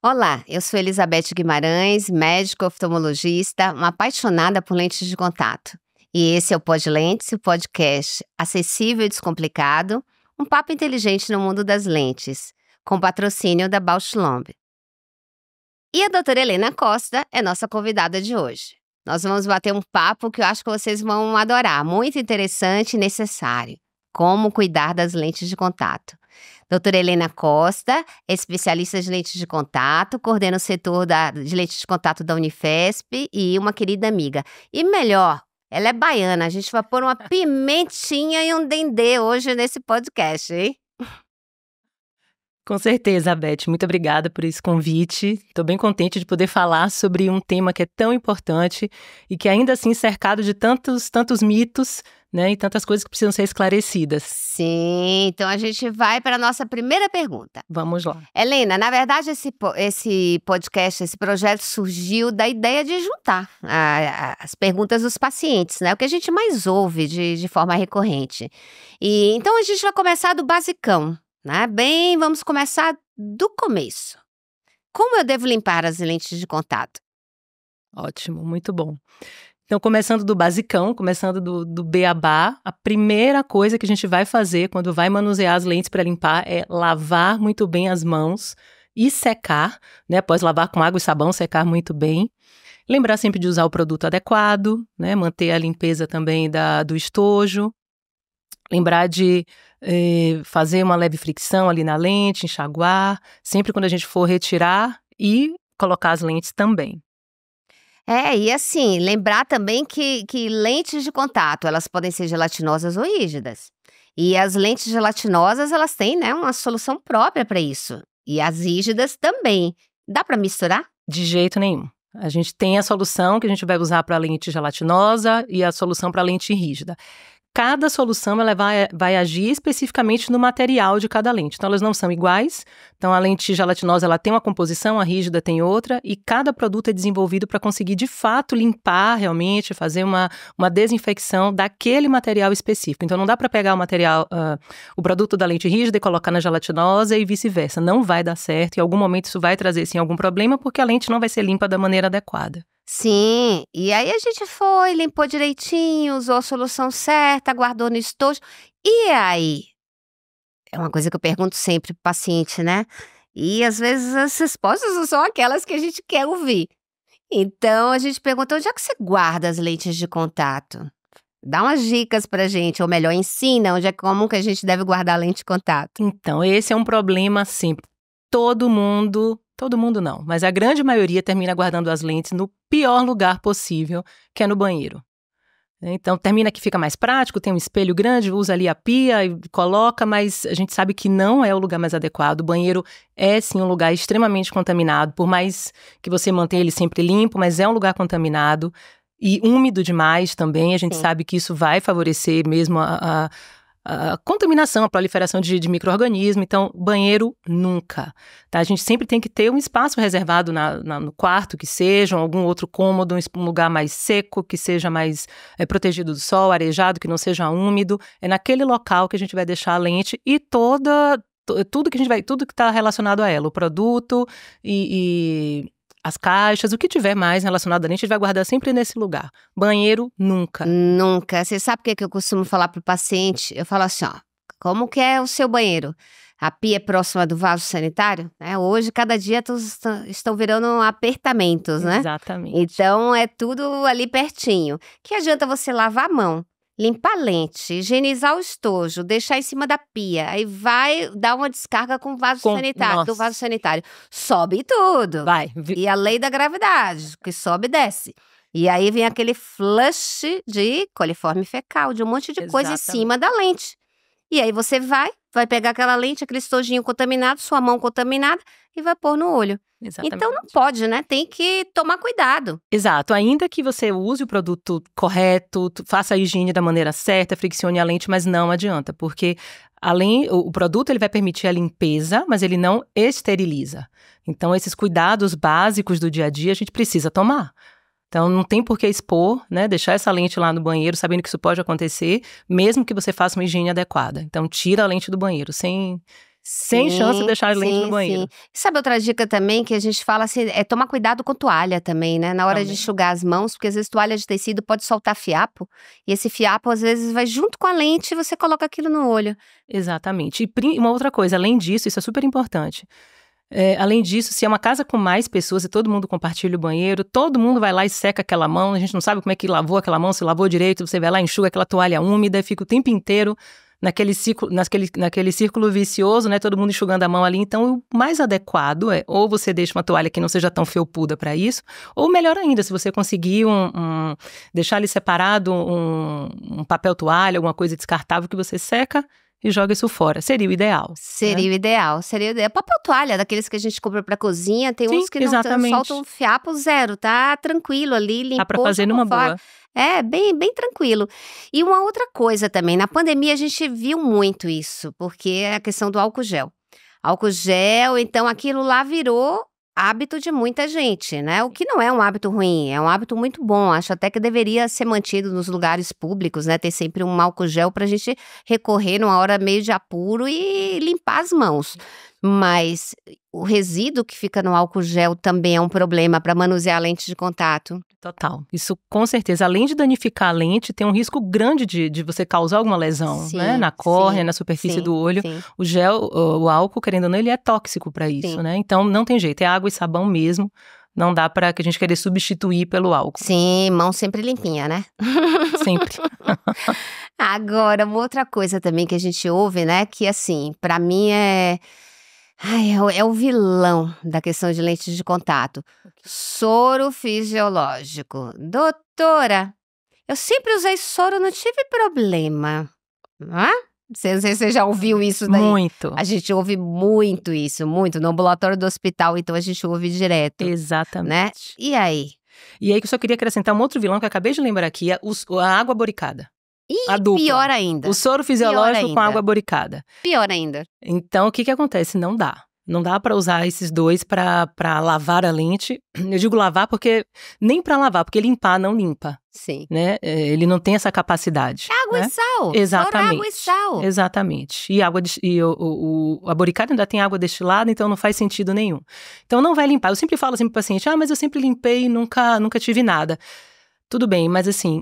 Olá, eu sou Elizabeth Guimarães, médica oftalmologista, uma apaixonada por lentes de contato. E esse é o PodLentes, o podcast acessível e descomplicado, um papo inteligente no mundo das lentes, com patrocínio da Bausch Lomb. E a doutora Helena Costa é nossa convidada de hoje. Nós vamos bater um papo que eu acho que vocês vão adorar, muito interessante e necessário. Como cuidar das lentes de contato. Doutora Helena Costa é especialista de lentes de contato, coordena o setor de lentes de contato da Unifesp e uma querida amiga. E melhor, ela é baiana, a gente vai pôr uma pimentinha e um dendê hoje nesse podcast, hein? Com certeza, Beth. Muito obrigada por esse convite. Estou bem contente de poder falar sobre um tema que é tão importante e que ainda assim cercado de tantos mitos, né, e tantas coisas que precisam ser esclarecidas. Sim, então a gente vai para a nossa primeira pergunta. Vamos lá. Helena, na verdade esse podcast, esse projeto surgiu da ideia de juntar as perguntas dos pacientes, né? O que a gente mais ouve de forma recorrente. E então a gente vai começar do basicão, né? Vamos começar do começo. Como eu devo limpar as lentes de contato? Ótimo, muito bom. Então, começando do basicão, começando do beabá, a primeira coisa que a gente vai fazer quando vai manusear as lentes para limpar é lavar muito bem as mãos e secar, né? Após lavar com água e sabão, secar muito bem. Lembrar sempre de usar o produto adequado, né? Manter a limpeza também do estojo. Lembrar de fazer uma leve fricção ali na lente, enxaguar, sempre quando a gente for retirar e colocar as lentes também. E assim, lembrar também que lentes de contato, elas podem ser gelatinosas ou rígidas. E as lentes gelatinosas, elas têm, né, uma solução própria para isso. E as rígidas também. Dá para misturar? De jeito nenhum. A gente tem a solução que a gente vai usar para a lente gelatinosa e a solução para a lente rígida. Cada solução ela vai agir especificamente no material de cada lente. Então, elas não são iguais. Então, a lente gelatinosa ela tem uma composição, a rígida tem outra. E cada produto é desenvolvido para conseguir, de fato, limpar realmente, fazer uma desinfecção daquele material específico. Então, não dá para pegar o produto da lente rígida e colocar na gelatinosa e vice-versa. Não vai dar certo. Em algum momento, isso vai trazer, sim, algum problema, porque a lente não vai ser limpa da maneira adequada. Sim, e aí a gente foi, limpou direitinho, usou a solução certa, guardou no estojo. E aí? É uma coisa que eu pergunto sempre pro paciente, né? E às vezes as respostas não são aquelas que a gente quer ouvir. Então a gente pergunta, onde é que você guarda as lentes de contato? Dá umas dicas pra gente, ou melhor, ensina como que a gente deve guardar a lente de contato. Então, esse é um problema sempre. Todo mundo não, mas a grande maioria termina guardando as lentes no pior lugar possível, que é no banheiro. Então, termina que fica mais prático, tem um espelho grande, usa ali a pia e coloca, mas a gente sabe que não é o lugar mais adequado. O banheiro é, sim, um lugar extremamente contaminado, por mais que você mantenha ele sempre limpo, mas é um lugar contaminado e úmido demais também. A gente sabe que isso vai favorecer mesmo a contaminação, a proliferação de micro-organismos. Então, banheiro nunca, tá? A gente sempre tem que ter um espaço reservado no quarto, que seja, algum outro cômodo, um lugar mais seco, que seja mais protegido do sol, arejado, que não seja úmido. É naquele local que a gente vai deixar a lente e tudo que está relacionado a ela, o produto e as caixas, o que tiver mais relacionado a lente, a gente vai guardar sempre nesse lugar. Banheiro, nunca. Nunca. Você sabe o que eu costumo falar pro paciente? Eu falo assim, ó, como que é o seu banheiro? A pia é próxima do vaso sanitário? Hoje, cada dia, estão virando apertamentos, né? Exatamente. Então, é tudo ali pertinho. Que adianta você lavar a mão, limpar a lente, higienizar o estojo, deixar em cima da pia, aí vai dar uma descarga com o vaso sanitário, do vaso sanitário. Sobe tudo. Vai. E a lei da gravidade, que sobe e desce. E aí vem aquele flush de coliforme fecal, de um monte de coisa em cima da lente. E aí você vai pegar aquela lente, aquele estojinho contaminado, sua mão contaminada e vai pôr no olho. Exatamente. Então não pode, né? Tem que tomar cuidado. Exato. Ainda que você use o produto correto, faça a higiene da maneira certa, friccione a lente, mas não adianta, porque o produto ele vai permitir a limpeza, mas ele não esteriliza. Então esses cuidados básicos do dia a dia a gente precisa tomar. Então, não tem por que expor, né? Deixar essa lente lá no banheiro, sabendo que isso pode acontecer, mesmo que você faça uma higiene adequada. Então, tira a lente do banheiro, sem chance de deixar a lente no banheiro. Sim. Sabe outra dica também que a gente fala assim, é tomar cuidado com toalha também, né? Na hora de enxugar as mãos, porque às vezes toalha de tecido pode soltar fiapo, e esse fiapo às vezes vai junto com a lente e você coloca aquilo no olho. Exatamente. E uma outra coisa, além disso, isso é super importante. Além disso, se é uma casa com mais pessoas e todo mundo compartilha o banheiro, todo mundo vai lá e seca aquela mão, a gente não sabe como é que lavou aquela mão, se lavou direito, você vai lá e enxuga aquela toalha úmida e fica o tempo inteiro naquele círculo vicioso, né? Todo mundo enxugando a mão ali. Então, o mais adequado é ou você deixa uma toalha que não seja tão felpuda para isso, ou melhor ainda, se você conseguir deixar ali separado um papel toalha, alguma coisa descartável que você seca e joga isso fora. Seria o ideal. Seria o ideal. Papel toalha, daqueles que a gente compra pra cozinha, tem uns que não soltam fiapo zero, tá tranquilo ali, limpou. Dá pra fazer numa boa. Bem tranquilo. E uma outra coisa também, na pandemia a gente viu muito isso, porque é a questão do álcool gel. Álcool gel, então aquilo lá virou hábito de muita gente, né? O que não é um hábito ruim, é um hábito muito bom. Acho até que deveria ser mantido nos lugares públicos, né? Ter sempre um álcool gel pra gente recorrer numa hora meio de apuro e limpar as mãos. Mas o resíduo que fica no álcool gel também é um problema para manusear a lente de contato. Total. Isso com certeza, além de danificar a lente, tem um risco grande de você causar alguma lesão, né? Na córnea, na superfície do olho. Sim. O gel, o álcool, querendo ou não, ele é tóxico para isso, né? Então não tem jeito, é água e sabão mesmo. Não dá para que a gente querer substituir pelo álcool. Sim, mão sempre limpinha, né? Sempre. Agora, uma outra coisa também que a gente ouve, né? Que assim, para mim é o vilão da questão de lentes de contato. Soro fisiológico. Doutora, eu sempre usei soro, não tive problema. Não sei se você já ouviu isso daí. Muito. A gente ouve muito isso, muito. No ambulatório do hospital, então a gente ouve direto. Exatamente. Né? E aí? E aí que eu só queria acrescentar um outro vilão que eu acabei de lembrar aqui, a água boricada. E pior ainda. O soro fisiológico com água boricada. Pior ainda. Então, o que acontece? Não dá. Não dá para usar esses dois para lavar a lente. Eu digo lavar porque nem para lavar, porque limpar não limpa. Sim. Né? Ele não tem essa capacidade. Água e sal. Exatamente. Água e sal. Exatamente. E a boricada ainda tem água destilada, então não faz sentido nenhum. Então não vai limpar. Eu sempre falo assim pro paciente, mas eu sempre limpei e nunca tive nada. Tudo bem, mas assim,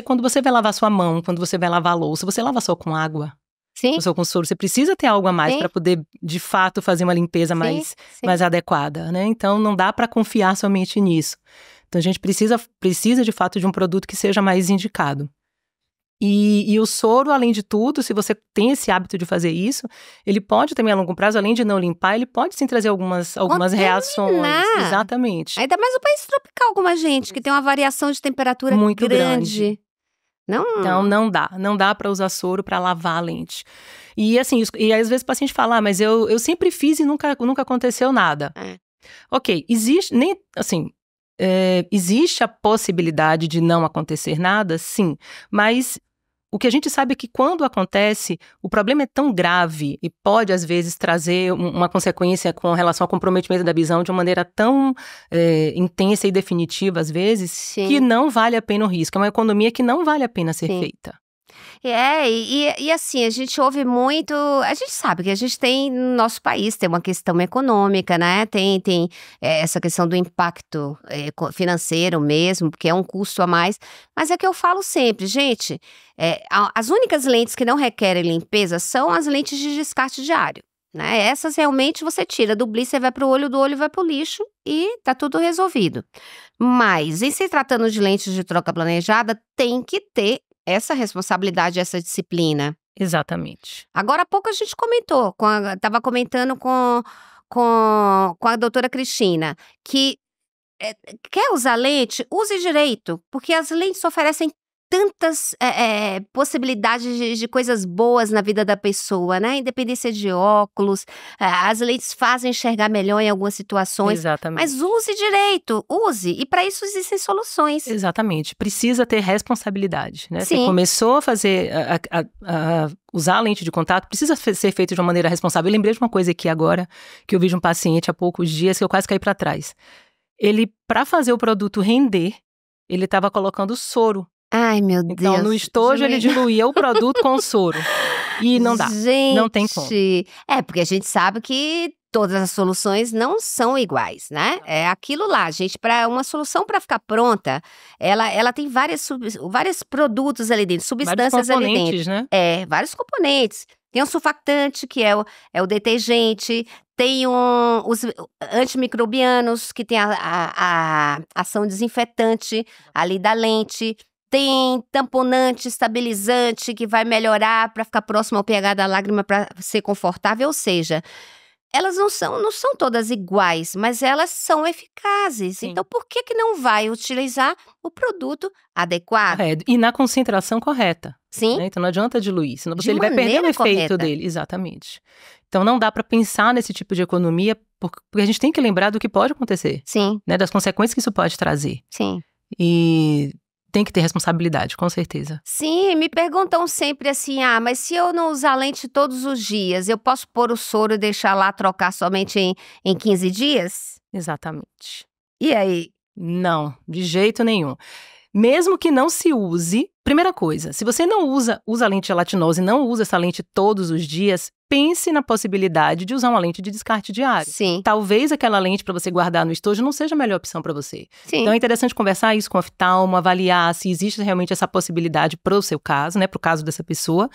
quando você vai lavar sua mão, quando você vai lavar a louça, você lava só com água? Sim. Só com soro, você precisa ter algo a mais para poder, de fato, fazer uma limpeza mais adequada, né? Então, não dá para confiar somente nisso. Então, a gente precisa, de fato, de um produto que seja mais indicado. E o soro, além de tudo, se você tem esse hábito de fazer isso, ele pode também, a longo prazo, além de não limpar, ele pode sim trazer algumas reações. Exatamente. Ainda mais o país tropical, alguma gente, que tem uma variação de temperatura muito grande. Não. Então, não dá para usar soro para lavar a lente. E assim, às vezes o paciente fala, mas eu sempre fiz e nunca aconteceu nada. Ok, existe a possibilidade de não acontecer nada, sim, mas o que a gente sabe é que quando acontece, o problema é tão grave e pode, às vezes, trazer uma consequência com relação ao comprometimento da visão de uma maneira tão intensa e definitiva, às vezes, que não vale a pena o risco. É uma economia que não vale a pena ser feita. E assim, a gente ouve muito, a gente sabe que a gente tem, no nosso país, tem uma questão econômica, né, tem essa questão do impacto financeiro mesmo, porque é um custo a mais, mas é que eu falo sempre, gente, as únicas lentes que não requerem limpeza são as lentes de descarte diário, né, essas realmente você tira do blister, vai pro olho, do olho vai pro lixo e tá tudo resolvido. Mas, em se tratando de lentes de troca planejada, tem que ter essa responsabilidade, essa disciplina. Exatamente. Agora há pouco a gente comentou, estava comentando com a doutora Cristina, que quer usar lente, use direito, porque as lentes oferecem tantas possibilidades de coisas boas na vida da pessoa, né? Independência de óculos, as lentes fazem enxergar melhor em algumas situações. Exatamente. Mas use direito, use. E para isso existem soluções. Exatamente. Precisa ter responsabilidade, né? Sim. Você começou a fazer, usar a lente de contato, precisa ser feito de uma maneira responsável. Eu lembrei de uma coisa aqui agora, que eu vi de um paciente há poucos dias, que eu quase caí para trás. ele, para fazer o produto render, ele estava colocando soro. Ai, meu Deus. Então, no estojo, ele diluía o produto com o soro. E não dá, não tem como. Porque a gente sabe que todas as soluções não são iguais, né? É aquilo lá, gente, para uma solução para ficar pronta, ela tem vários produtos ali dentro, substâncias ali dentro. Né? Vários componentes. Tem um surfactante, que é o detergente, tem os antimicrobianos, que tem a ação desinfetante ali da lente. Tem tamponante, estabilizante, que vai melhorar para ficar próximo ao pH da lágrima para ser confortável. Ou seja, elas não são todas iguais, mas elas são eficazes. Sim. Então, por que não vai utilizar o produto adequado? E na concentração correta. Sim. Né? Então, não adianta diluir, senão ele vai perder o efeito dele. Exatamente. Então, não dá para pensar nesse tipo de economia, porque a gente tem que lembrar do que pode acontecer. Sim. Né? Das consequências que isso pode trazer. Sim. E tem que ter responsabilidade, com certeza. Sim, me perguntam sempre assim, mas se eu não usar lente todos os dias, eu posso pôr o soro e deixar lá trocar somente em 15 dias? Exatamente. E aí? Não, de jeito nenhum. Mesmo que não se use, primeira coisa, se você não usa lente gelatinose e não usa essa lente todos os dias, pense na possibilidade de usar uma lente de descarte diário. Sim. Talvez aquela lente para você guardar no estojo não seja a melhor opção para você. Sim. Então é interessante conversar isso com o oftalmo, avaliar se existe realmente essa possibilidade para o seu caso, né, para o caso dessa pessoa.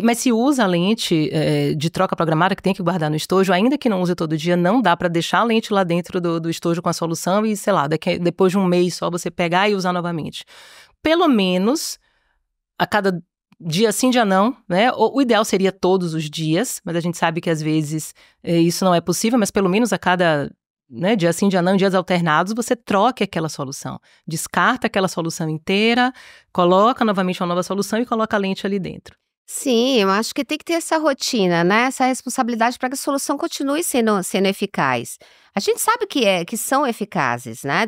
Mas se usa a lente de troca programada, que tem que guardar no estojo, ainda que não use todo dia, não dá para deixar a lente lá dentro do estojo com a solução e, sei lá, depois de um mês só você pegar e usar novamente. Pelo menos, a cada dia sim, dia não, né? O ideal seria todos os dias, mas a gente sabe que às vezes isso não é possível, mas pelo menos a cada... Né, dia sim, dia não, dias alternados, você troca aquela solução. Descarta aquela solução inteira, coloca novamente uma nova solução e coloca a lente ali dentro. Sim, eu acho que tem que ter essa rotina, né? Essa responsabilidade para que a solução continue sendo eficaz. A gente sabe que são eficazes, né?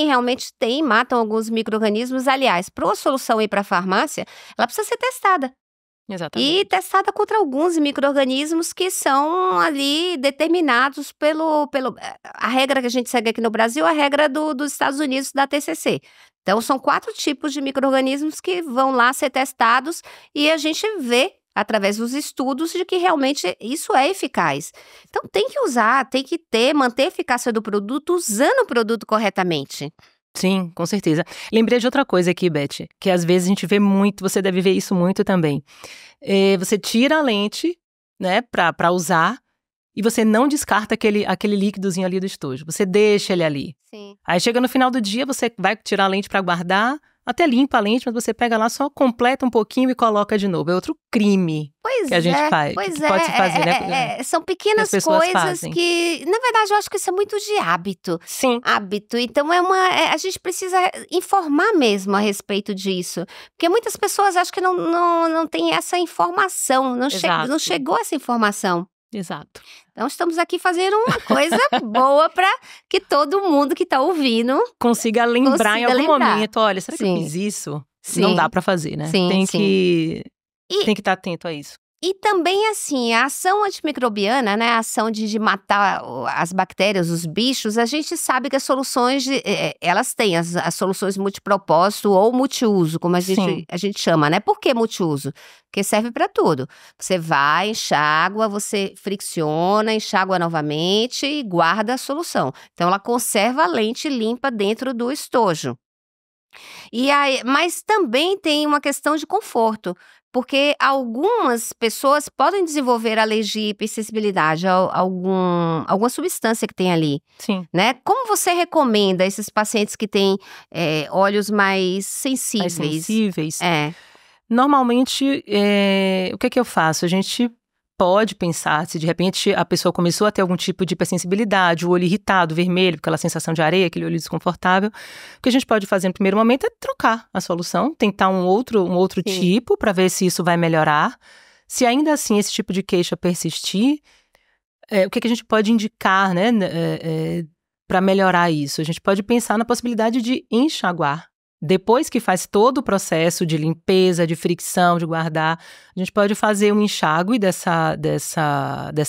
Realmente matam alguns micro-organismos. Aliás, para a solução ir para a farmácia, ela precisa ser testada. Exatamente. E testada contra alguns micro-organismos que são ali determinados a regra que a gente segue aqui no Brasil, a regra dos Estados Unidos, da TCC. Então, são 4 tipos de micro-organismos que vão lá ser testados e a gente vê, através dos estudos, de que realmente isso é eficaz. Então, tem que usar, tem que manter a eficácia do produto usando o produto corretamente. Sim, com certeza. Lembrei de outra coisa aqui, Beth, que às vezes a gente vê muito, você deve ver isso muito também. Você tira a lente, né, pra usar, e você não descarta aquele líquidozinho ali do estojo. Você deixa ele ali. Sim. Aí chega no final do dia, você vai tirar a lente para guardar, até limpa a lente, mas você pega lá, só completa um pouquinho e coloca de novo. É outro crime que a gente faz. Pois que pode se fazer, né? São pequenas coisas fazem. que, na verdade, eu acho que isso é muito de hábito. Sim. Hábito. Então, a gente precisa informar mesmo a respeito disso. Porque muitas pessoas acham que não tem essa informação, não chegou essa informação. Exato. Então, estamos aqui fazendo uma coisa boa para que todo mundo que está ouvindo consiga lembrar em algum momento. Olha, será que eu fiz isso? Sim. Não dá para fazer, né? Sim, tem que estar atento a isso. E também, assim, a ação antimicrobiana, né, a ação de matar as bactérias, os bichos, a gente sabe que as soluções, elas têm as soluções multipropósito ou multiuso, como a gente chama, né? Por que multiuso? Porque serve para tudo. Você vai, enxágua, você fricciona, enxágua novamente e guarda a solução. Então, ela conserva a lente limpa dentro do estojo. Mas também tem uma questão de conforto, porque algumas pessoas podem desenvolver alergia e hipersensibilidade a alguma substância que tem ali. Sim. Né? Como você recomenda esses pacientes que têm olhos mais sensíveis? Mais sensíveis? Normalmente, o que eu faço? A gente pode pensar, se de repente a pessoa começou a ter algum tipo de hipersensibilidade, o olho irritado, vermelho, aquela sensação de areia, aquele olho desconfortável, o que a gente pode fazer no primeiro momento é trocar a solução, tentar um outro tipo para ver se isso vai melhorar. Se ainda assim esse tipo de queixa persistir, o que a gente pode indicar, né, para melhorar isso? A gente pode pensar na possibilidade de enxaguar. Depois que faz todo o processo de limpeza, de fricção, de guardar, a gente pode fazer um enxágue dessa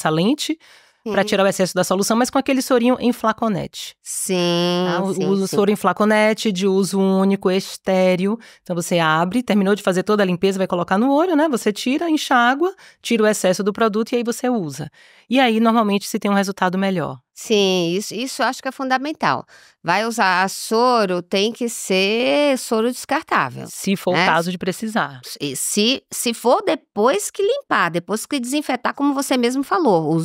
lente para tirar o excesso da solução, mas com aquele sorinho em flaconete. Sim, Tá? sim, O sim. soro em flaconete, de uso único, estéril. Então você abre, terminou de fazer toda a limpeza, vai colocar no olho, né? Você tira, enxágua, tira o excesso do produto e aí você usa. E aí, normalmente, se tem um resultado melhor. Sim, isso eu acho que é fundamental. Vai usar soro, tem que ser soro descartável, Se for o né? caso de precisar. E se for depois que limpar, depois que desinfetar, como você mesmo falou,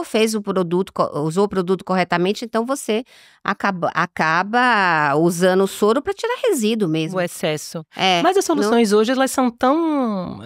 fez o produto, usou o produto corretamente, então você acaba usando o soro para tirar resíduo O mesmo. excesso. É, Mas as não, soluções hoje, elas são tão...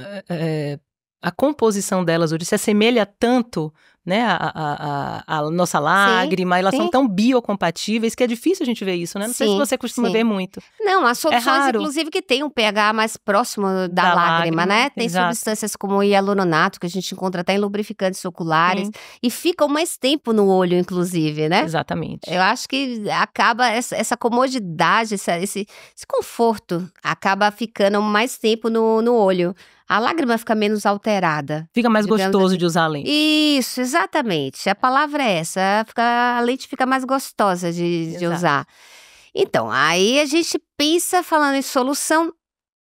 a composição delas hoje se assemelha tanto, né, a nossa lágrima, elas são sim. tão biocompatíveis que é difícil a gente ver isso, né? Não sei se Sim, você costuma sim. ver muito. Não, as soluções, raro. inclusive, que tem um pH mais próximo da Da lágrima, né? lágrima, Tem exato. substâncias como o hialuronato, que a gente encontra até em lubrificantes oculares, Sim. e ficam mais tempo no olho, inclusive, né? Exatamente. Eu acho que acaba essa comodidade, esse conforto, acaba ficando mais tempo no olho. A lágrima fica menos alterada. Fica mais digamos gostoso assim. de usar a lente. Isso, exatamente. A palavra é essa. A lente fica mais gostosa de Exato. usar. Então, aí a gente pensa, falando em solução,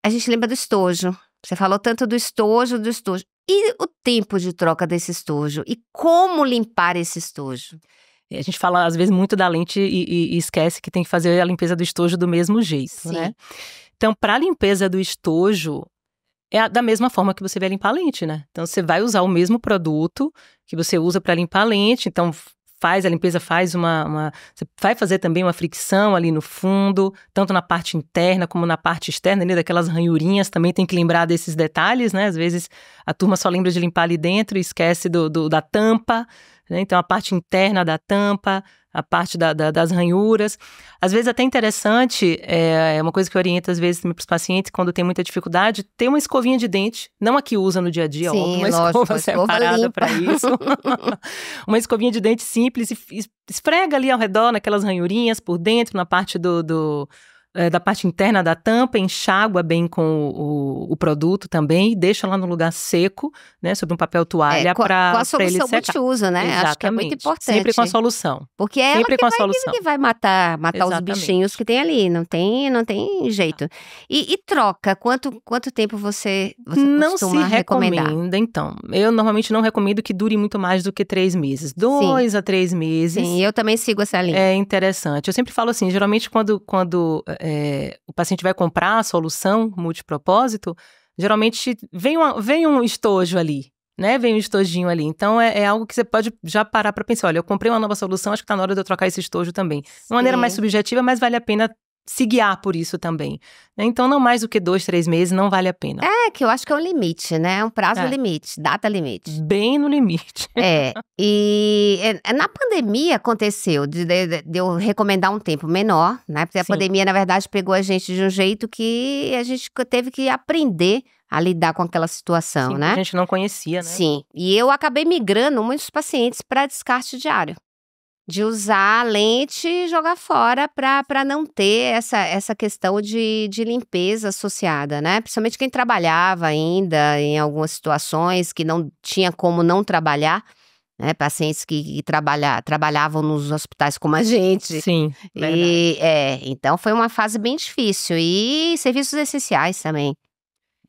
a gente lembra do estojo. Você falou tanto do estojo. E o tempo de troca desse estojo? E como limpar esse estojo? A gente fala, às vezes, muito da lente e esquece que tem que fazer a limpeza do estojo do mesmo jeito, Sim. né? Então, para a limpeza do estojo, é da mesma forma que você vai limpar a lente, né? Então, você vai usar o mesmo produto que você usa para limpar a lente. Então, faz a limpeza, você vai fazer também uma fricção ali no fundo, tanto na parte interna como na parte externa, ali daquelas ranhurinhas, também tem que lembrar desses detalhes, né? Às vezes a turma só lembra de limpar ali dentro e esquece da tampa, né? Então a parte interna da tampa, a parte das ranhuras. Às vezes até interessante, é uma coisa que eu oriento às vezes para os pacientes quando tem muita dificuldade, ter uma escovinha de dente, não a que usa no dia a dia, Sim, óbvio, uma lógico, escova separada para isso. Uma escovinha de dente simples e esfrega ali ao redor, naquelas ranhurinhas por dentro, na parte da parte interna da tampa, enxágua bem com o produto também e deixa lá no lugar seco, né, sobre um papel toalha com para a solução ele secar. multiuso, né? Exatamente. Acho que é muito importante. Sempre com a solução. Porque é Sempre ela com a solução. que vai matar os Exatamente. bichinhos que tem ali, não tem jeito. E troca, quanto tempo você Não costuma se recomendar? recomenda, então. Eu normalmente não recomendo que dure muito mais do que 3 meses. 2 a 3 meses. Sim, eu também sigo essa linha. É interessante. Eu sempre falo assim, geralmente quando o paciente vai comprar a solução multipropósito, geralmente vem um estojo ali, né? Vem um estojinho ali. Então, é algo que você pode já parar para pensar. Olha, eu comprei uma nova solução, acho que está na hora de eu trocar esse estojo também. De uma maneira mais subjetiva, mas vale a pena se guiar por isso também. Então, não mais do que 2, 3 meses, não vale a pena. É, que eu acho que é um limite, né? Um prazo limite, data limite. Bem no limite. Na pandemia aconteceu de eu recomendar um tempo menor, né? Porque a pandemia, na verdade, pegou a gente de um jeito que a gente teve que aprender a lidar com aquela situação, Sim, né? A gente não conhecia, né? Sim, e eu acabei migrando muitos pacientes para descarte diário. De usar a lente e jogar fora para não ter essa questão de limpeza associada, né? Principalmente quem trabalhava ainda em algumas situações que não tinha como não trabalhar, né? Pacientes que trabalhavam nos hospitais como a gente. Sim, verdade. Então foi uma fase bem difícil. E serviços essenciais também.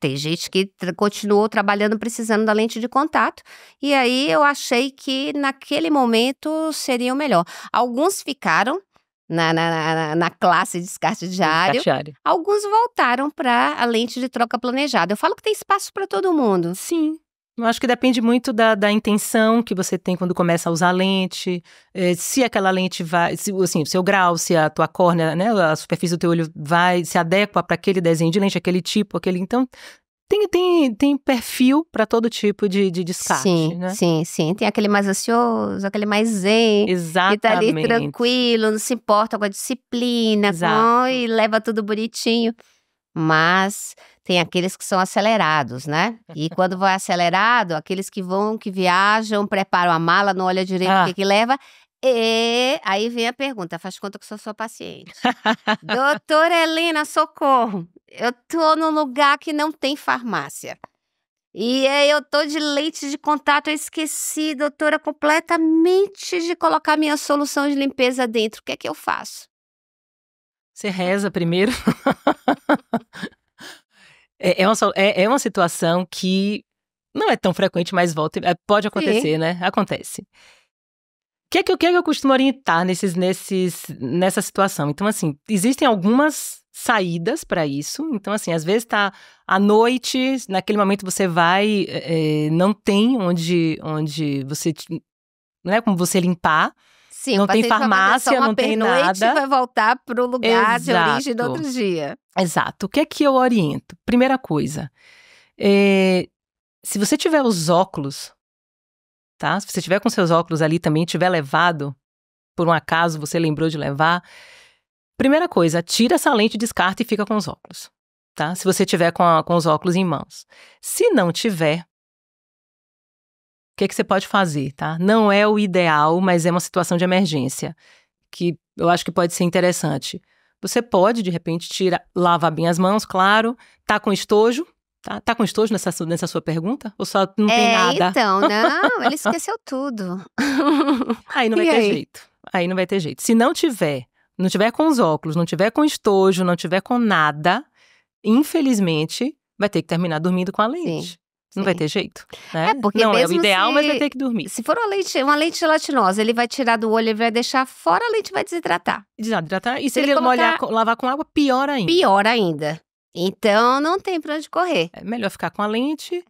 Tem gente que continuou trabalhando precisando da lente de contato, e aí eu achei que naquele momento seria o melhor. Alguns ficaram na classe de descarte diário, alguns voltaram para a lente de troca planejada. Eu falo que tem espaço para todo mundo. Sim. Eu acho que depende muito da intenção que você tem quando começa a usar a lente, se aquela lente vai, o seu grau, se a tua córnea, né, a superfície do teu olho se adequa para aquele desenho de lente, aquele tipo, então tem perfil para todo tipo de descarte, né? Sim. Tem aquele mais ansioso, aquele mais zen, Exatamente. que tá ali tranquilo, não se importa com a disciplina, e leva tudo bonitinho. Mas tem aqueles que são acelerados, né? E quando vai acelerado, aqueles que viajam, preparam a mala, não olha direito o que leva. E aí vem a pergunta, faz conta que sou sua paciente. Doutora Helena, socorro! Eu tô num lugar que não tem farmácia. E aí eu tô de lente de contato, eu esqueci, doutora, completamente de colocar minha solução de limpeza dentro. O que é que eu faço? Você reza primeiro. É uma situação que não é tão frequente, mas pode acontecer, Sim. né? Acontece. O que é que eu costumo orientar nessa situação? Então, assim, existem algumas saídas para isso. Então, assim, às vezes tá à noite, naquele momento você vai, não tem onde você, não é como você limpar, Sim, o não tem paciente vai fazer só farmácia, uma não tem pernoite e nada. vai voltar pro lugar de origem do Exato. outro dia. Exato. O que é que eu oriento? Primeira coisa, se você tiver os óculos, tá? Se você tiver com seus óculos ali também, tiver levado, por um acaso você lembrou de levar, primeira coisa, tira essa lente, descarta e fica com os óculos, tá? Se você tiver com os óculos em mãos. Se não tiver, o que você pode fazer, tá? Não é o ideal, mas é uma situação de emergência, que eu acho que pode ser interessante. Você pode, de repente, lavar bem as mãos, claro, tá com estojo, tá? Tá com estojo nessa sua pergunta? Ou só não tem nada? Então, não, ele esqueceu tudo. Aí não vai ter jeito. Aí não vai ter jeito. Se não tiver com os óculos, não tiver com estojo, não tiver com nada, infelizmente, vai ter que terminar dormindo com a lente. Sim. Não vai ter jeito, né? Porque não é o mesmo ideal, mas vai ter que dormir. Se for uma lente gelatinosa, ele vai tirar do olho, ele vai deixar fora, a lente vai desidratar. Desidratar. E se ele lavar com água, pior ainda. Pior ainda. Então, não tem pra onde correr. É melhor ficar com a lente,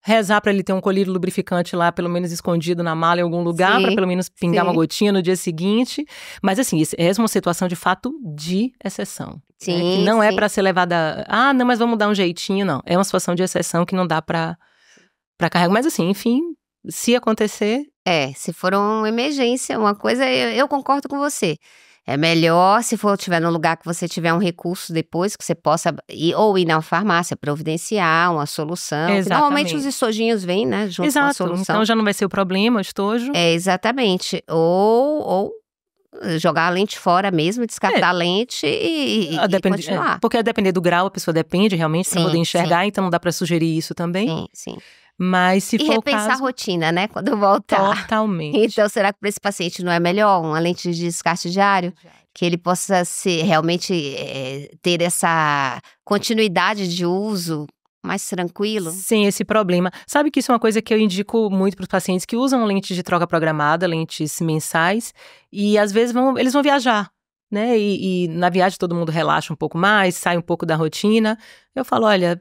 rezar pra ele ter um colírio lubrificante lá, pelo menos escondido na mala em algum lugar, pra pelo menos pingar uma gotinha no dia seguinte. Mas assim, é uma situação de fato de exceção. Sim, né? Que não é pra ser levada, não, mas vamos dar um jeitinho, não. É uma situação de exceção que não dá pra carregar. Mas assim, enfim, se acontecer... se for uma emergência, uma coisa, eu concordo com você. É melhor se tiver num lugar que você tiver um recurso depois, que você possa ir na farmácia, providenciar uma solução. Normalmente os estojinhos vêm, né, junto com a solução. Então já não vai ser o problema, o estojo. Exatamente. Ou jogar a lente fora mesmo, descartar a lente e continuar. Porque a depender do grau, a pessoa depende realmente para poder enxergar, então não dá para sugerir isso também. Sim. Mas se for repensar o caso, a rotina, né, quando voltar. Totalmente. Então, será que para esse paciente não é melhor uma lente de descarte diário? Que ele possa realmente ter essa continuidade de uso mais tranquilo? Sem esse problema. Sabe que isso é uma coisa que eu indico muito para os pacientes que usam lentes de troca programada, lentes mensais, e às vezes eles vão viajar, né? E na viagem todo mundo relaxa um pouco mais, sai um pouco da rotina. Eu falo, olha...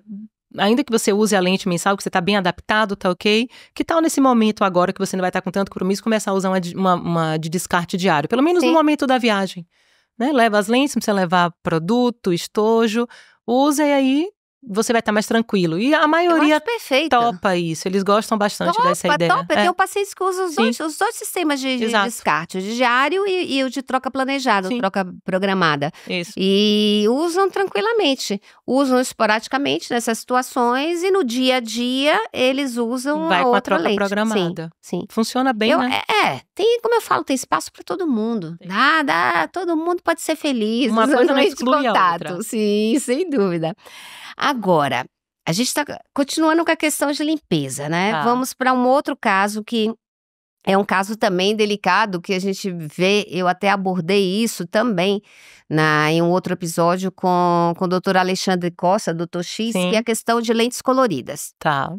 Ainda que você use a lente mensal, que você está bem adaptado, tá ok? Que tal nesse momento agora que você não vai estar com tanto compromisso, começar a usar uma de descarte diário? Pelo menos no momento da viagem. Né? Leva as lentes, não precisa levar produto, estojo. Usa e aí você vai estar mais tranquilo. E a maioria topa isso. Eles gostam bastante dessa ideia. Topa. Tem pacientes que usam os dois sistemas de descarte. O de diário e o de troca planejada, troca programada. Isso. E usam tranquilamente. Usam esporadicamente nessas situações e no dia a dia eles usam vai a com outra a troca lente. programada. Sim. Funciona bem, né? Como eu falo, tem espaço para todo mundo. Todo mundo pode ser feliz. Uma coisa não exclui a outra. Sim, sem dúvida. Agora, a gente está continuando com a questão de limpeza, né? Vamos para um outro caso que é um caso também delicado, que a gente vê, eu até abordei isso também em um outro episódio com o doutor Alexandre Costa, doutor X, que é a questão de lentes coloridas. Tá.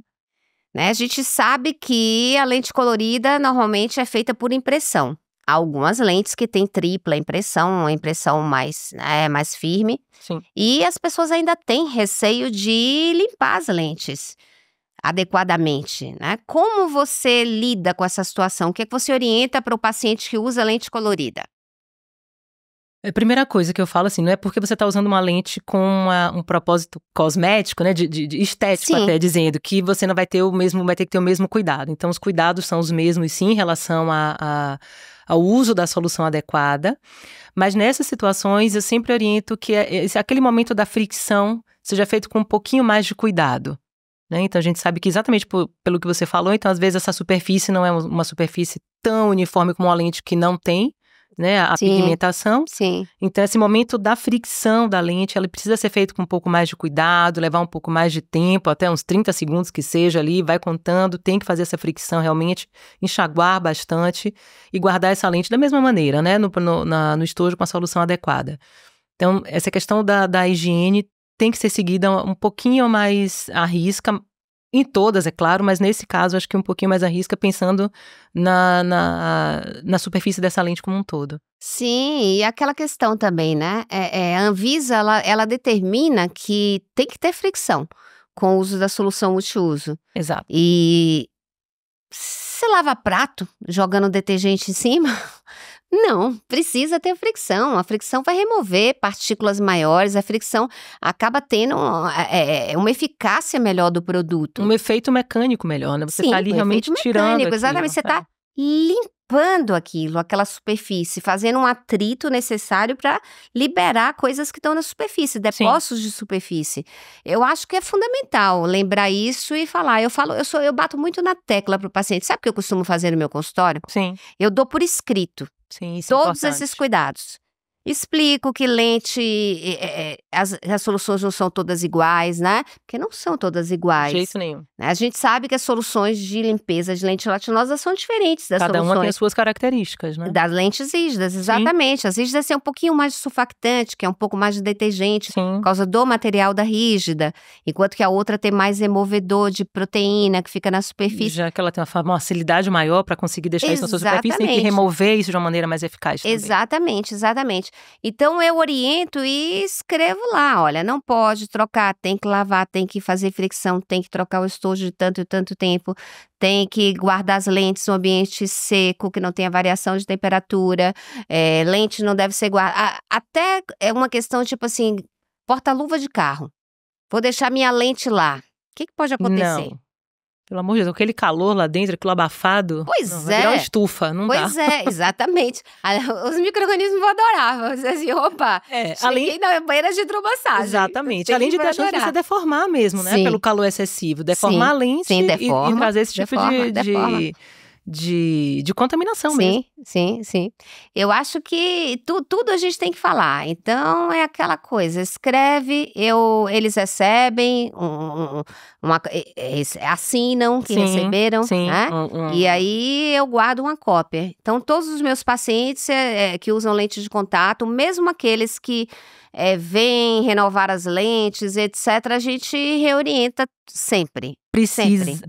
Né? A gente sabe que a lente colorida normalmente é feita por impressão. Há algumas lentes que têm tripla impressão, uma impressão mais firme. Sim. E as pessoas ainda têm receio de limpar as lentes adequadamente, né? Como você lida com essa situação? O que é que você orienta para o paciente que usa lente colorida? A primeira coisa que eu falo assim, não é porque você está usando uma lente com um propósito cosmético, né, de estético até, dizendo que você não vai ter vai ter que ter o mesmo cuidado. Então, os cuidados são os mesmos, sim, em relação ao uso da solução adequada. Mas nessas situações, eu sempre oriento que aquele momento da fricção seja feito com um pouquinho mais de cuidado. Né? Então, a gente sabe que exatamente pelo que você falou, então, às vezes, essa superfície não é uma superfície tão uniforme como uma lente que não tem, né, a Sim. pigmentação. Sim. Então, esse momento da fricção da lente, ela precisa ser feito com um pouco mais de cuidado, levar um pouco mais de tempo, até uns 30 segundos que seja ali, vai contando, tem que fazer essa fricção realmente, enxaguar bastante e guardar essa lente da mesma maneira, né, no estojo com a solução adequada. Então, essa questão da higiene tem que ser seguida um pouquinho mais à risca, em todas, é claro, mas nesse caso acho que um pouquinho mais à risca, pensando na superfície dessa lente como um todo. Sim, e aquela questão também, né? A Anvisa, ela determina que tem que ter fricção com o uso da solução multiuso. Exato. E você lava prato jogando detergente em cima? Não, precisa ter fricção. A fricção vai remover partículas maiores, a fricção acaba tendo uma eficácia melhor do produto. Um efeito mecânico melhor, né? Você Sim, tá ali um realmente efeito tirando mecânico, aquilo. exatamente, você está limpando aquela superfície, fazendo um atrito necessário para liberar coisas que estão na superfície, depósitos de superfície. Eu acho que é fundamental lembrar isso e falar. Eu bato muito na tecla para o paciente. Sabe o que eu costumo fazer no meu consultório? Sim. Eu dou por escrito Sim, isso é todos importante. esses cuidados. Explico que lente, as soluções não são todas iguais, né? Porque não são todas iguais. De jeito nenhum. A gente sabe que as soluções de limpeza de lente gelatinosa são diferentes das Cada soluções uma tem as suas características, né? das lentes rígidas, exatamente. As rígidas têm um pouquinho mais de surfactante, que é um pouco mais de detergente, Sim. por causa do material da rígida, enquanto que a outra tem mais removedor de proteína que fica na superfície. Já que ela tem uma facilidade maior para conseguir deixar isso na sua superfície, tem que Exatamente. remover isso de uma maneira mais eficaz também. Exatamente. Então eu oriento e escrevo lá, olha, não pode trocar, tem que lavar, tem que fazer fricção, tem que trocar o estojo de tanto e tanto tempo, tem que guardar as lentes no ambiente seco, que não tenha variação de temperatura, lente não deve ser guardada, até é uma questão tipo assim, porta-luva de carro, vou deixar minha lente lá, o que pode acontecer? Não. Pelo amor de Deus, aquele calor lá dentro, aquilo abafado. Pois não, vai virar uma estufa, não dá. Pois é, exatamente. Os micro-organismos vão adorar. Vão dizer assim, opa, cheguei na banheira de hidromassagem. Exatamente. Além de ter a chance de você deformar mesmo, né? Sim. Pelo calor excessivo. Deformar a lente e trazer esse tipo de contaminação mesmo. Sim. Eu acho que tudo a gente tem que falar. Então, é aquela coisa, escreve, eles recebem, assinam que receberam, né? E aí eu guardo uma cópia. Então, todos os meus pacientes que usam lentes de contato, mesmo aqueles que vêm renovar as lentes, etc., a gente reorienta sempre.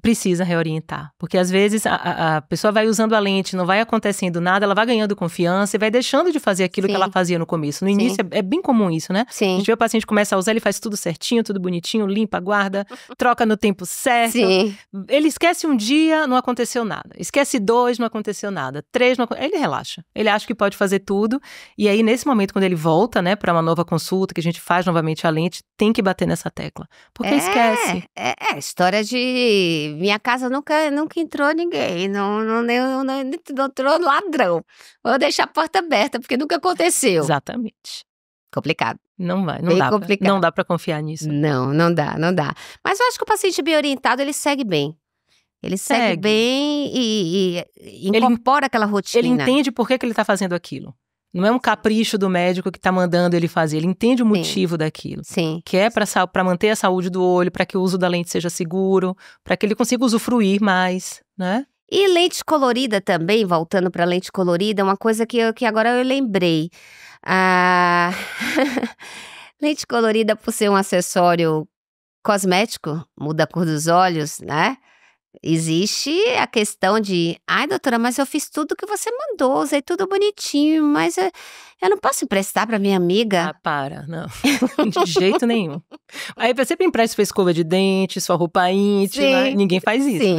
Precisa reorientar, porque às vezes a pessoa vai usando a lente, não vai acontecendo nada, ela vai ganhando confiança e vai deixando de fazer aquilo que ela fazia no começo. No início é bem comum isso, né? Sim. A gente vê o paciente começa a usar, ele faz tudo certinho, tudo bonitinho, limpa, guarda, troca no tempo certo. Sim. Ele esquece um dia, não aconteceu nada. Esquece 2, não aconteceu nada. 3, ele relaxa. Ele acha que pode fazer tudo e aí nesse momento, quando ele volta, né, para uma nova consulta, que a gente faz novamente a lente, tem que bater nessa tecla, porque esquece. História de minha casa nunca entrou ninguém, não entrou ladrão. Vou deixar a porta aberta, porque nunca aconteceu. Exatamente. Complicado. Não vai, não dá pra confiar nisso. Não dá. Mas eu acho que o paciente bem orientado, ele segue bem. Ele segue bem e incorpora aquela rotina. Ele entende por que ele tá fazendo aquilo. Não é um capricho do médico que está mandando ele fazer. Ele entende o motivo daquilo. Sim. Que é para manter a saúde do olho, para que o uso da lente seja seguro, para que ele consiga usufruir mais, né? E lente colorida também, voltando para lente colorida, uma coisa que agora eu lembrei. Lente colorida, por ser um acessório cosmético, muda a cor dos olhos, né? Existe a questão de, ai doutora, mas eu fiz tudo que você mandou, usei tudo bonitinho, mas eu não posso emprestar para minha amiga. Não, de jeito nenhum. Aí você sempre empresta sua escova de dente, sua roupa íntima, ninguém faz isso. Sim,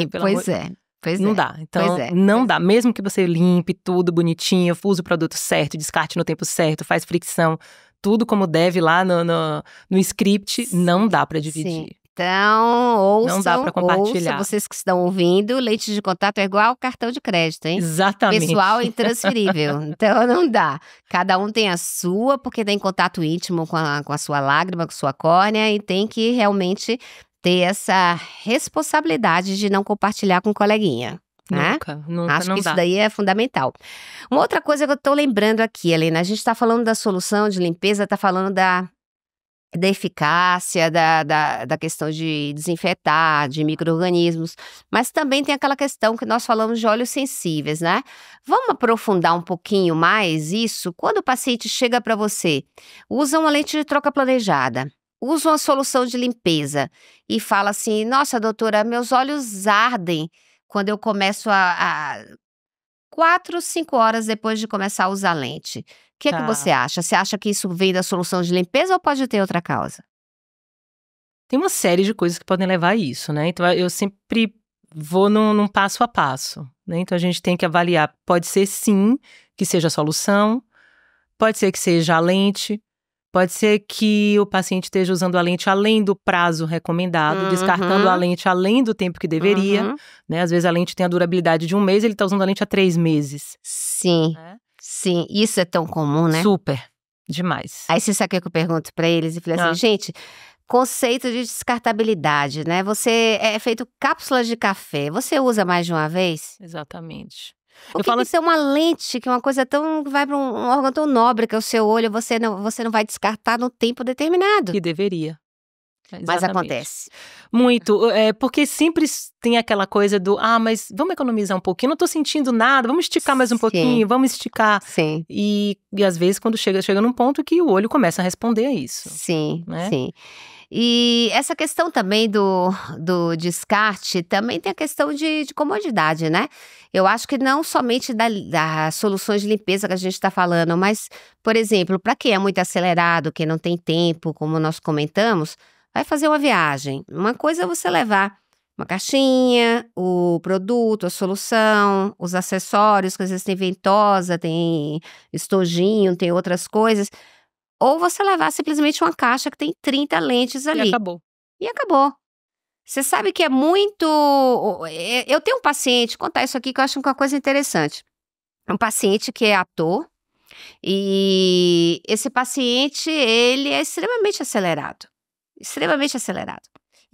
né? Pois não dá, então não dá, mesmo que você limpe tudo bonitinho, use o produto certo, descarte no tempo certo, faz fricção, tudo como deve lá no script, não dá para dividir. Sim. Então, ouçam, não dá para compartilhar. Vocês que estão ouvindo, lente de contato é igual cartão de crédito, hein? Exatamente. Pessoal é intransferível, então não dá. Cada um tem a sua, porque tem contato íntimo com a sua lágrima, com a sua córnea, e tem que realmente ter essa responsabilidade de não compartilhar com o coleguinha. né? Nunca, Acho não que isso dá. daí é fundamental. Uma outra coisa que eu tô lembrando aqui, Helena, a gente está falando da solução de limpeza, está falando da eficácia, da questão de desinfetar, de micro-organismos, mas também tem aquela questão que nós falamos de óleos sensíveis, né? Vamos aprofundar um pouquinho mais isso? Quando o paciente chega para você, usa uma lente de troca planejada, usa uma solução de limpeza e fala assim: nossa, doutora, meus olhos ardem quando eu começo a 4, 5 horas depois de começar a usar lente. O que é que você Tá. acha? Você acha que isso vem da solução de limpeza ou pode ter outra causa? Tem uma série de coisas que podem levar a isso, né? Então, eu sempre vou num passo a passo, né? Então, a gente tem que avaliar. Pode ser, sim, que seja a solução. Pode ser que seja a lente. Pode ser que o paciente esteja usando a lente além do prazo recomendado, descartando a lente além do tempo que deveria, Uhum. né? Às vezes a lente tem a durabilidade de 1 mês, ele está usando a lente há 3 meses. Sim, Né? sim. Isso é tão comum, né? Super, demais. Aí você sabe o que eu pergunto para eles? E falei assim, gente, conceito de descartabilidade, né? Você é feito cápsulas de café. Você usa mais de uma vez? Exatamente. Por Eu que falo que isso é uma lente, que é uma coisa tão, vai para um órgão tão nobre que é o seu olho, você não vai descartar no tempo determinado. que deveria. Mas Exatamente. acontece. Muito, porque sempre tem aquela coisa do, mas vamos economizar um pouquinho, não tô sentindo nada, vamos esticar mais um Sim. pouquinho, vamos esticar. Sim, E às vezes quando chega num ponto que o olho começa a responder a isso, sim, né? sim. E essa questão também do descarte, também tem a questão de comodidade, né? Eu acho que não somente das soluções de limpeza que a gente está falando, mas, por exemplo, para quem é muito acelerado, quem não tem tempo, como nós comentamos, vai fazer uma viagem. Uma coisa é você levar uma caixinha, o produto, a solução, os acessórios, que às vezes tem ventosa, tem estojinho, tem outras coisas. Ou você levar simplesmente uma caixa que tem 30 lentes E ali. acabou. E acabou. Você sabe que é muito. Eu tenho um paciente, contar isso aqui que eu acho uma coisa interessante. Um paciente que é ator, e esse paciente, ele é extremamente acelerado. Extremamente acelerado.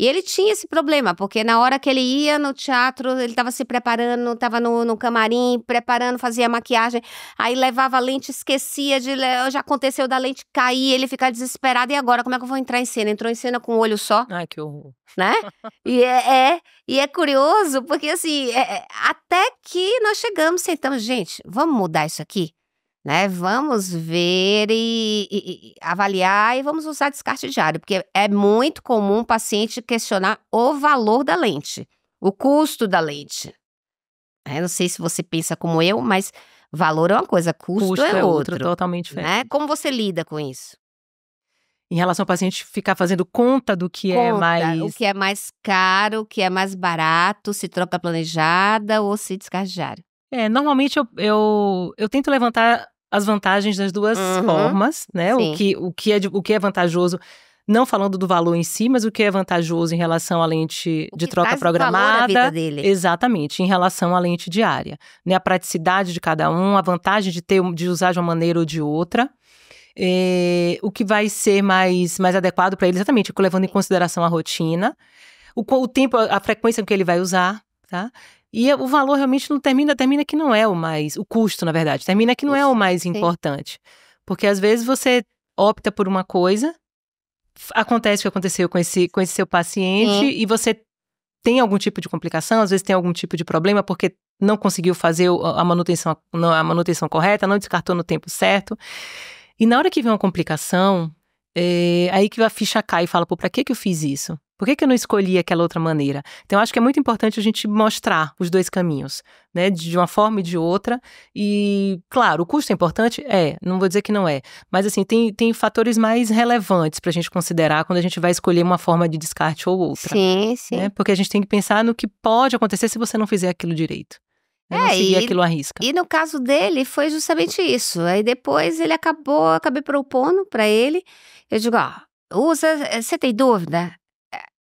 E ele tinha esse problema, porque na hora que ele ia no teatro, ele estava se preparando, estava no camarim, preparando, fazia maquiagem, aí levava a lente, esquecia já aconteceu da lente cair, ele ficar desesperado, e agora, como é que eu vou entrar em cena? Entrou em cena com um olho só, Ai, que horror. né? E é curioso, porque assim, até que nós chegamos, sentamos, gente, vamos mudar isso aqui? Né, vamos ver e avaliar e vamos usar descarte diário, porque é muito comum o paciente questionar o valor da lente, o custo da lente. Não sei se você pensa como eu, mas valor é uma coisa, custo é outro, totalmente né? diferente. Como você lida com isso? Em relação ao paciente ficar fazendo conta do que é O mais... que é mais caro, o que é mais barato, se troca planejada ou se descarte diário. Normalmente eu tento levantar as vantagens das duas formas, né? Sim. O que é vantajoso, não falando do valor em si, mas o que é vantajoso em relação à lente de troca programada. Valor à vida dele. Exatamente, em relação à lente diária, né? A praticidade de cada um, a vantagem de usar de uma maneira ou de outra. O que vai ser mais adequado para ele, exatamente, levando em consideração a rotina, o tempo, a frequência que ele vai usar, tá? E o valor realmente não termina que não é o custo, na verdade, termina que não é o mais importante. Porque às vezes você opta por uma coisa, acontece o que aconteceu com esse seu paciente, e você tem algum tipo de complicação, às vezes tem algum tipo de problema porque não conseguiu fazer a manutenção correta, não descartou no tempo certo. E na hora que vem uma complicação, aí que a ficha cai e fala, pra que eu fiz isso? Por que eu não escolhi aquela outra maneira? Então, eu acho que é muito importante a gente mostrar os dois caminhos, né? De uma forma e de outra. E, claro, o custo é importante? Não vou dizer que não é. Mas, assim, tem fatores mais relevantes pra gente considerar quando a gente vai escolher uma forma de descarte ou outra. Sim, sim. Né? Porque a gente tem que pensar no que pode acontecer se você não fizer aquilo direito. Não seguir aquilo à risca. E no caso dele, foi justamente isso. Aí depois acabei propondo pra ele. Eu digo, você tem dúvida?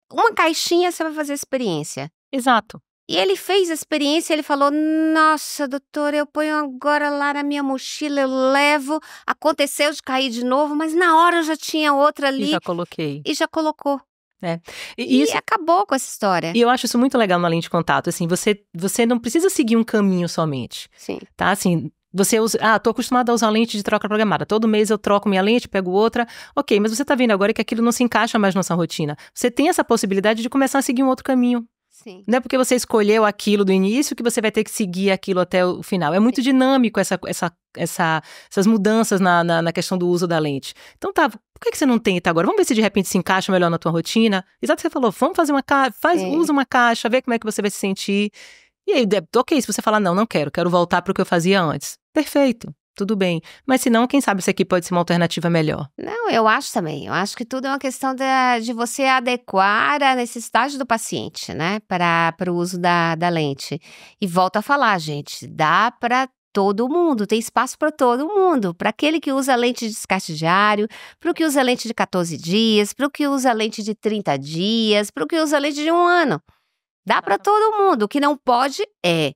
Uma caixinha você vai fazer a experiência. Exato. E ele fez a experiência, ele falou, nossa, doutora, eu ponho agora lá na minha mochila, eu levo, aconteceu de cair de novo, mas na hora eu já tinha outra ali. E já coloquei. E já colocou. E acabou com essa história. E eu acho isso muito legal na lente de contato, assim, você não precisa seguir um caminho somente. Sim. Tá, assim, você usa, tô acostumada a usar lente de troca programada, todo mês eu troco minha lente, pego outra, ok, mas você tá vendo agora que aquilo não se encaixa mais na sua rotina. Você tem essa possibilidade de começar a seguir um outro caminho. Sim. Não é porque você escolheu aquilo do início que você vai ter que seguir aquilo até o final. É muito dinâmico essas mudanças na questão do uso da lente. Então tá, por que você não tenta agora? Vamos ver se de repente se encaixa melhor na tua rotina. Exato, você falou, vamos fazer uma caixa, usa uma caixa, vê como é que você vai se sentir. E aí, ok, se você falar, não quero voltar para o que eu fazia antes. Perfeito. Tudo bem. Mas se não, quem sabe isso aqui pode ser uma alternativa melhor. Não, eu acho também. Eu acho que tudo é uma questão de você adequar a necessidade do paciente, né? Para o uso da lente. E volto a falar, gente, dá para todo mundo, tem espaço para todo mundo. Para aquele que usa lente de descarte diário, para o que usa lente de 14 dias, para o que usa lente de 30 dias, para o que usa lente de 1 ano. Dá para todo mundo. O que não pode é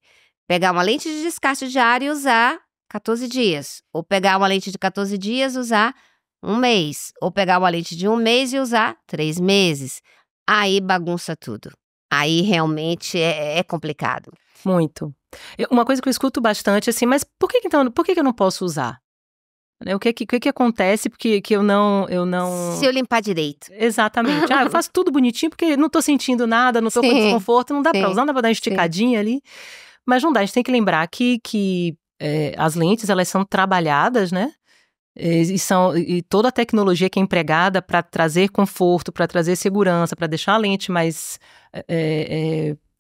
pegar uma lente de descarte diário e usar 14 dias. Ou pegar uma lente de 14 dias e usar 1 mês. Ou pegar uma lente de 1 mês e usar 3 meses. Aí bagunça tudo. Aí realmente é complicado. Muito. Uma coisa que eu escuto bastante, assim, mas por que eu não posso usar? O que acontece porque que eu não... Se eu limpar direito. Exatamente. Eu faço tudo bonitinho porque não tô sentindo nada, não tô com desconforto, não dá pra usar, não dá pra dar uma esticadinha ali. Mas não dá, a gente tem que lembrar que as lentes, elas são trabalhadas, né? E toda a tecnologia que é empregada para trazer conforto, para trazer segurança, para deixar a lente mais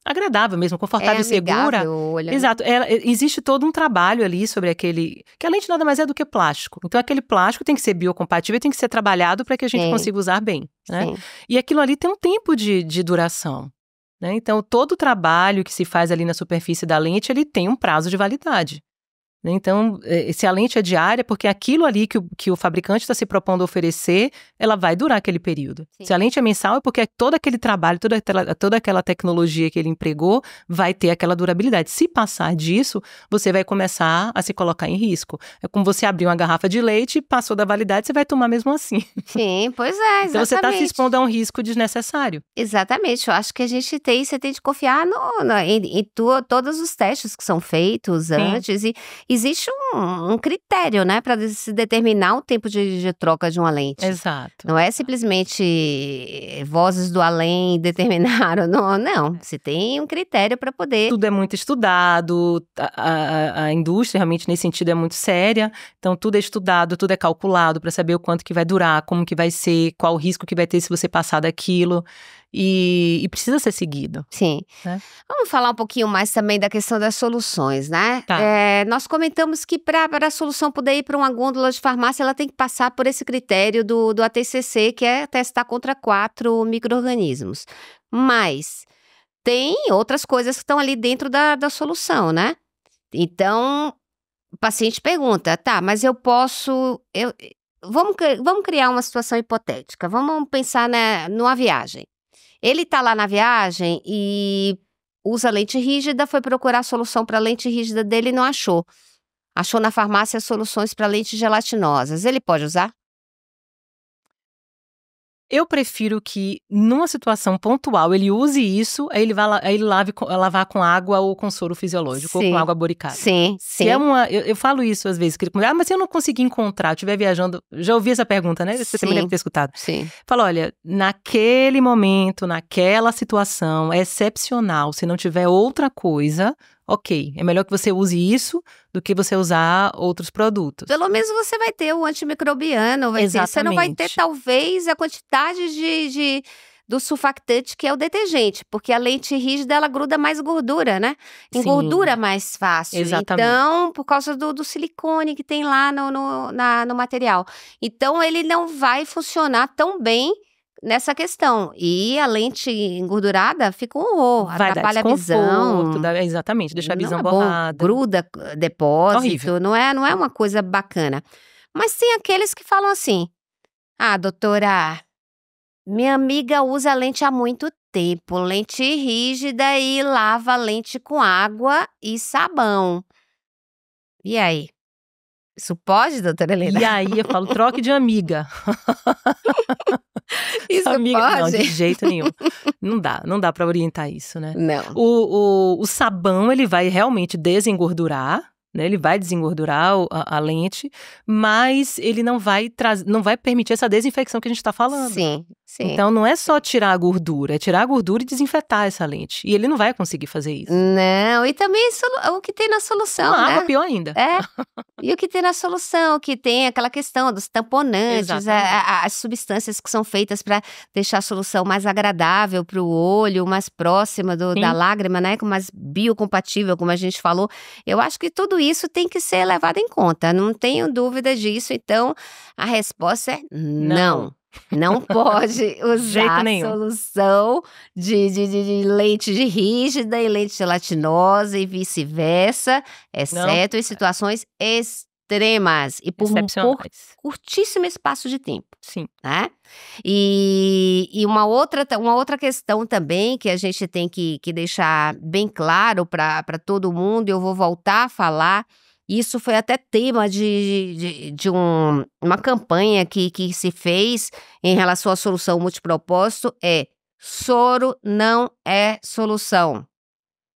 agradável mesmo, confortável e segura. Olha. Exato. Existe todo um trabalho ali sobre que a lente nada mais é do que plástico. Então, aquele plástico tem que ser biocompatível, tem que ser trabalhado para que a gente consiga usar bem, né? E aquilo ali tem um tempo de duração, né? Então, todo o trabalho que se faz ali na superfície da lente, ele tem um prazo de validade. Então, se a lente é diária, porque aquilo ali que o fabricante está se propondo a oferecer, ela vai durar aquele período. Sim. Se a lente é mensal, é porque todo aquele trabalho, toda aquela tecnologia que ele empregou vai ter aquela durabilidade. Se passar disso, você vai começar a se colocar em risco. É como você abrir uma garrafa de leite, passou da validade, você vai tomar mesmo assim. Sim, pois é, exatamente. Então, você está se expondo a um risco desnecessário. Exatamente. Eu acho que você tem de confiar em todos os testes que são feitos antes e existe um critério, né, para se determinar o tempo de troca de uma lente. Exato. Não é simplesmente vozes do além determinaram, não. Você tem um critério para poder... Tudo é muito estudado, a indústria realmente nesse sentido é muito séria, então tudo é estudado, tudo é calculado para saber o quanto que vai durar, como que vai ser, qual o risco que vai ter se você passar daquilo. E precisa ser seguido. Sim. Né? Vamos falar um pouquinho mais também da questão das soluções, né? Tá. Nós comentamos que para a solução poder ir para uma gôndola de farmácia, ela tem que passar por esse critério do ATCC, que é testar contra 4 micro-organismos. Mas tem outras coisas que estão ali dentro da solução, né? Então, o paciente pergunta, tá, mas eu posso... Vamos criar uma situação hipotética. Vamos pensar numa viagem. Ele está lá na viagem e usa lente rígida, foi procurar a solução para a lente rígida dele e não achou. Achou na farmácia soluções para lentes gelatinosas. Ele pode usar? Eu prefiro que, numa situação pontual, ele use isso, aí ele lavar com água ou com soro fisiológico, ou com água boricada. Sim. Eu falo isso às vezes, mas se eu não conseguir encontrar, estiver viajando, já ouvi essa pergunta, né? Você também deve ter escutado. Sim. Fala, olha, naquele momento, naquela situação, é excepcional, se não tiver outra coisa... Ok, é melhor que você use isso do que você usar outros produtos. Pelo menos você vai ter o antimicrobiano. Você não vai ter, talvez, a quantidade do surfactante que é o detergente. Porque a lente rígida, ela gruda mais gordura, né? Engordura mais fácil. Exatamente. Então, por causa do silicone que tem lá no material. Então, ele não vai funcionar tão bem nessa questão. E a lente engordurada fica um horror, atrapalha a visão. Exatamente, deixa a visão borrada. Gruda depósito, horrível. Não é uma coisa bacana. Mas tem aqueles que falam assim, doutora, minha amiga usa lente há muito tempo, lente rígida e lava a lente com água e sabão. E aí? Isso pode, doutora Helena? E aí eu falo, troque de amiga. Isso Amiga, pode? não, de jeito nenhum. Não dá para orientar isso, né? Não. O sabão, ele vai realmente desengordurar, né? Ele vai desengordurar a lente, mas ele não vai permitir essa desinfecção que a gente está falando. Sim. Então, não é só tirar a gordura, é tirar a gordura e desinfetar essa lente. E ele não vai conseguir fazer isso. Não, e também o que tem na solução, Uma né? água pior ainda. E o que tem na solução, que tem aquela questão dos tamponantes, as substâncias que são feitas para deixar a solução mais agradável para o olho, mais próxima da lágrima, né? Mais biocompatível, como a gente falou. Eu acho que tudo isso tem que ser levado em conta, não tenho dúvida disso. Então, a resposta é não. Não pode usar solução de lente de rígida e lente gelatinosa e vice-versa, exceto em situações extremas e por curtíssimo espaço de tempo. Sim. Né? E uma outra questão também que a gente tem que deixar bem claro para todo mundo, e eu vou voltar a falar. Isso foi até tema de uma campanha que se fez em relação à solução multipropósito, soro não é solução.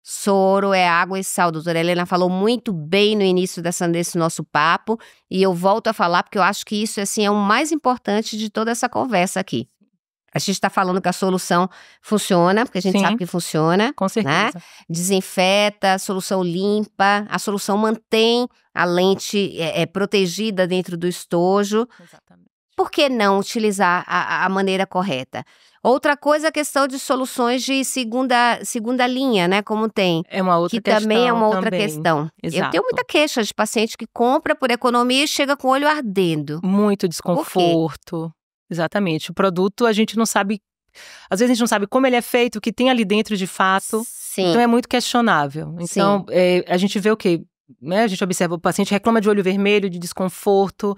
Soro é água e sal. A doutora Helena falou muito bem no início desse nosso papo, e eu volto a falar porque eu acho que isso assim, é o mais importante de toda essa conversa aqui. A gente está falando que a solução funciona, porque a gente sabe que funciona. Com certeza. Né? Desinfeta, a solução limpa, a solução mantém a lente protegida dentro do estojo. Exatamente. Por que não utilizar a maneira correta? Outra coisa é a questão de soluções de segunda linha, né? Como tem. É uma outra questão. Que também é uma outra questão. Exato. Eu tenho muita queixa de paciente que compra por economia e chega com o olho ardendo. Muito desconforto. Exatamente. O produto a gente não sabe, às vezes a gente não sabe como ele é feito, o que tem ali dentro de fato. Sim. Então é muito questionável. Então a gente vê o quê? Né? A gente observa o paciente reclama de olho vermelho, de desconforto.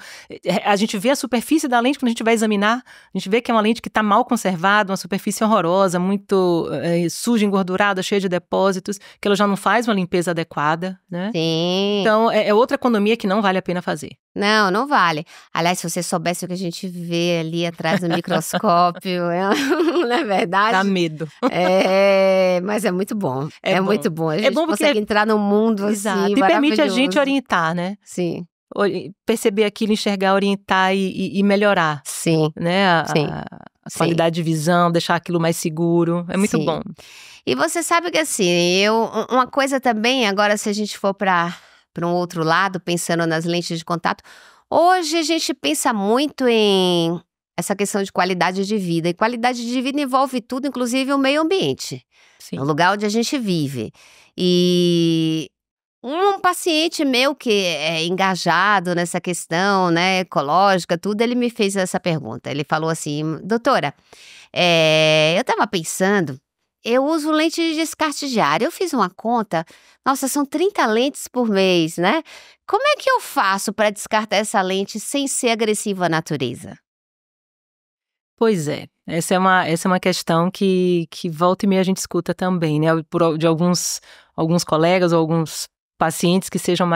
A gente vê a superfície da lente quando a gente vai examinar. A gente vê que é uma lente que está mal conservada, uma superfície horrorosa, muito suja, engordurada, cheia de depósitos, que ela já não faz uma limpeza adequada, né? Sim. Então é outra economia que não vale a pena fazer. Não vale. Aliás, se você soubesse o que a gente vê ali atrás do microscópio, não é verdade? Dá medo. Mas é muito bom. É bom. muito bom. A gente bom porque consegue entrar no mundo assim, e permite a gente orientar, né? Sim. Perceber aquilo, enxergar, orientar e melhorar. Sim. Né? A qualidade de visão, deixar aquilo mais seguro. É muito bom. E você sabe que assim, uma coisa também, agora se a gente for para um outro lado, pensando nas lentes de contato, hoje a gente pensa muito em essa questão de qualidade de vida. E qualidade de vida envolve tudo, inclusive o meio ambiente. Sim. O lugar onde a gente vive. E um paciente meu que é engajado nessa questão, né, ecológica, tudo, ele me fez essa pergunta. Ele falou assim, doutora, eu estava pensando, eu uso lente de descarte diário, eu fiz uma conta, nossa, são 30 lentes por mês, né? Como é que eu faço para descartar essa lente sem ser agressiva à natureza? Pois é, essa é uma questão que volta e meia a gente escuta também, né? De alguns colegas ou alguns pacientes que sejam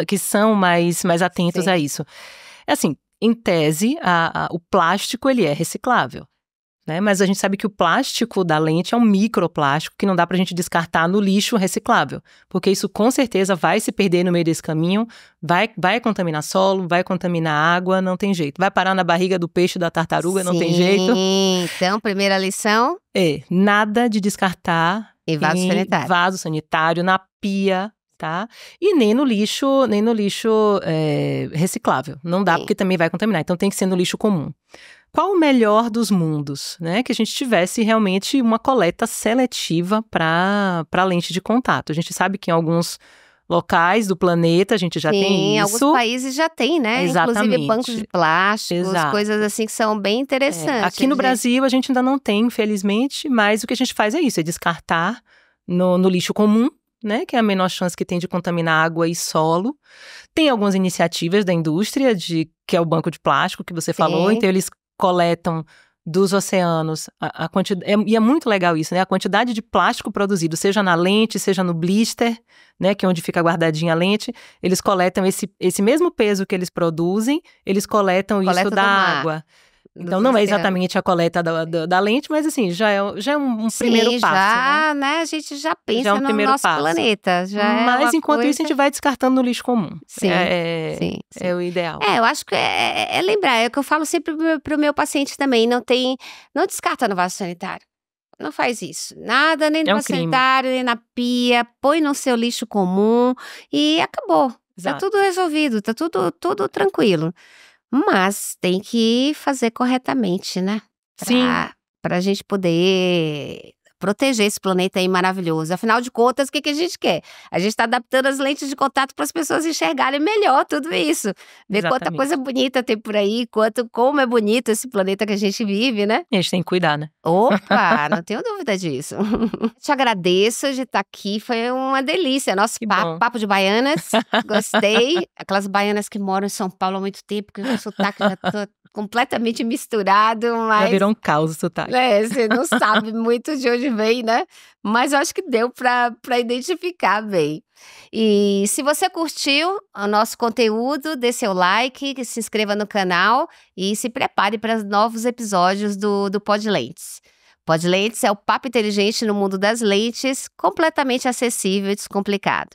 que são mais atentos a isso. Assim, em tese, o plástico ele é reciclável, né? Mas a gente sabe que o plástico da lente é um microplástico que não dá pra gente descartar no lixo reciclável, porque isso com certeza vai se perder no meio desse caminho, vai contaminar solo, vai contaminar água, não tem jeito. Vai parar na barriga do peixe, da tartaruga, não tem jeito. Então, primeira lição? Nada de descartar em vaso sanitário, na pia, tá? E nem no lixo reciclável. Não dá, porque também vai contaminar. Então tem que ser no lixo comum. Qual o melhor dos mundos, né? Que a gente tivesse realmente uma coleta seletiva para lente de contato. A gente sabe que em alguns locais do planeta a gente já tem isso. Alguns países já tem, né? Exatamente. Inclusive bancos de plásticos, coisas assim que são bem interessantes. Aqui no Brasil a gente ainda não tem, infelizmente, mas o que a gente faz é isso, é descartar no lixo comum, né, que é a menor chance que tem de contaminar água e solo. Tem algumas iniciativas da indústria, que é o banco de plástico que você falou, então eles coletam dos oceanos a quantidade, e é muito legal isso, né, a quantidade de plástico produzido, seja na lente, seja no blister, né, que é onde fica guardadinha a lente, eles coletam esse mesmo peso que eles produzem, eles coletam isso da água. Então, não é exatamente a coleta da lente, mas assim, já é um primeiro passo, já, né? A gente já pensa já é um no primeiro nosso passo. planeta. Mas, enquanto isso, a gente vai descartando no lixo comum. Sim, É o ideal. Eu acho que é lembrar, é o que eu falo sempre pro meu paciente também, não descarta no vaso sanitário. Não faz isso. Nada, nem no vaso sanitário, nem na pia. Põe no seu lixo comum e acabou. Exato. Tá tudo resolvido, tá tudo tranquilo. Mas tem que fazer corretamente, né? Sim. Pra gente poder proteger esse planeta aí maravilhoso. Afinal de contas, o que a gente quer? A gente está adaptando as lentes de contato para as pessoas enxergarem melhor tudo isso. Ver quanta coisa bonita tem por aí, como é bonito esse planeta que a gente vive, né? E a gente tem que cuidar, né? Opa, não tenho dúvida disso. Te agradeço de estar aqui, foi uma delícia. Nosso papo de baianas, gostei. Aquelas baianas que moram em São Paulo há muito tempo, que o sotaque já tô completamente misturado, mas... Já virou um caos o sotaque. Você não sabe muito de onde vem, né? Mas eu acho que deu pra identificar bem. E se você curtiu o nosso conteúdo, dê seu like, se inscreva no canal e se prepare para novos episódios do Podlentes. Podlentes é o papo inteligente no mundo das lentes, completamente acessível e descomplicado.